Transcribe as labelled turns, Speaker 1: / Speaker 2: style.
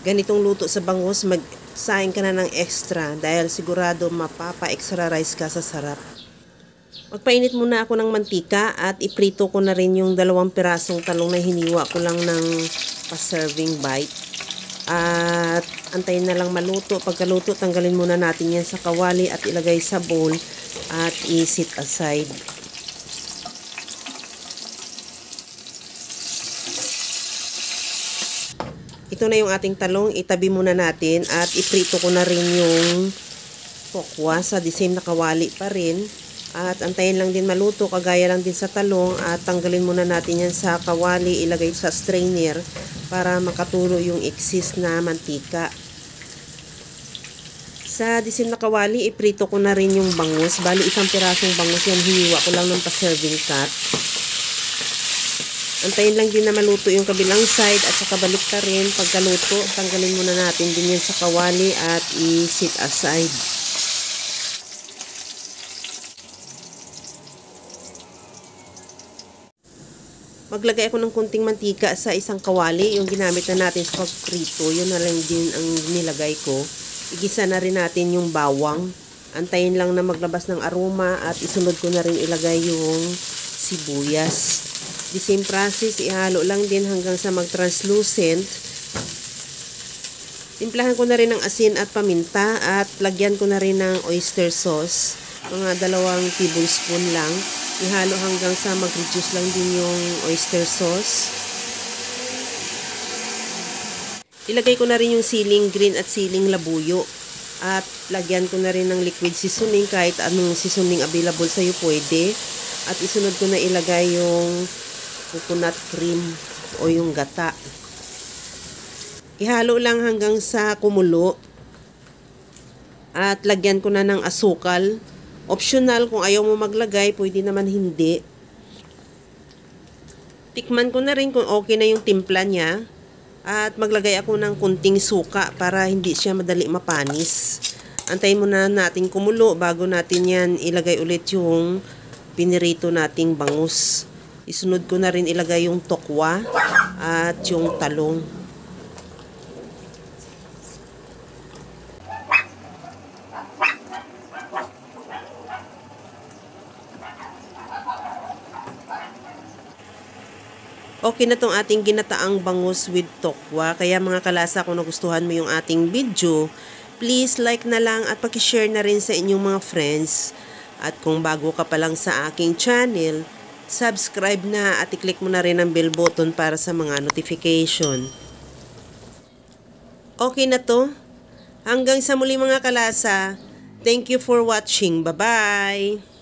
Speaker 1: ganitong luto sa bangus, magsaing ka na ng extra dahil sigurado mapapa-extra rice ka sa sarap. Magpainit muna ako ng mantika at iprito ko na rin yung 2 pirasong talong na hiniwa ko lang ng pa-serving bite. At antayin na lang maluto. Pagkaluto, tanggalin muna natin yan sa kawali at ilagay sa bowl at i-set aside. Ito na yung ating talong. Itabi muna natin at iprito ko na rin yung tokwa sa the same na kawali pa rin. At antayin lang din maluto, kagaya lang din sa talong, at tanggalin muna natin yan sa kawali, ilagay sa strainer para makatulo yung excess na mantika. Sa disim na kawali, iprito ko na rin yung bangus. Bali, 1 pirasong bangus yan, hiniwa ko lang ng pa-serving cut. Antayin lang din na maluto yung kabilang side at saka balik ka rin. Pagkaluto, tanggalin muna natin din yan sa kawali at i-set aside. Maglagay ako ng kunting mantika sa isang kawali. Yung ginamit na natin sa pagprito, yun na lang din ang nilagay ko. Igisa na rin natin yung bawang. Antayin lang na maglabas ng aroma at isunod ko na rin ilagay yung sibuyas. The same process, ihalo lang din hanggang sa mag-translucent. Timplahan ko na rin ng asin at paminta at lagyan ko na rin ng oyster sauce. Mga 2 tablespoon lang. Ihalo hanggang sa mag-reduce lang din yung oyster sauce. Ilagay ko na rin yung siling green at siling labuyo. At lagyan ko na rin ng liquid seasoning, kahit anong seasoning available sa'yo pwede. At isunod ko na ilagay yung coconut cream o yung gata. Ihalo lang hanggang sa kumulo. At lagyan ko na ng asukal. Optional, kung ayaw mo maglagay, pwede naman hindi. Tikman ko na rin kung okay na yung timpla niya. At maglagay ako ng kunting suka para hindi siya madali mapanis. Antayin muna natin kumulo bago natin yan ilagay ulit yung pinirito nating bangus. Isunod ko na rin ilagay yung tokwa at yung talong. Okay na tong ating ginataang bangus with tokwa. Kaya mga kalasa, kung nagustuhan mo yung ating video, please like na lang at pakishare na rin sa inyong mga friends. At kung bago ka pa lang sa aking channel, subscribe na at i-click mo na rin ang bell button para sa mga notification. Okay na to. Hanggang sa muli mga kalasa. Thank you for watching. Bye-bye!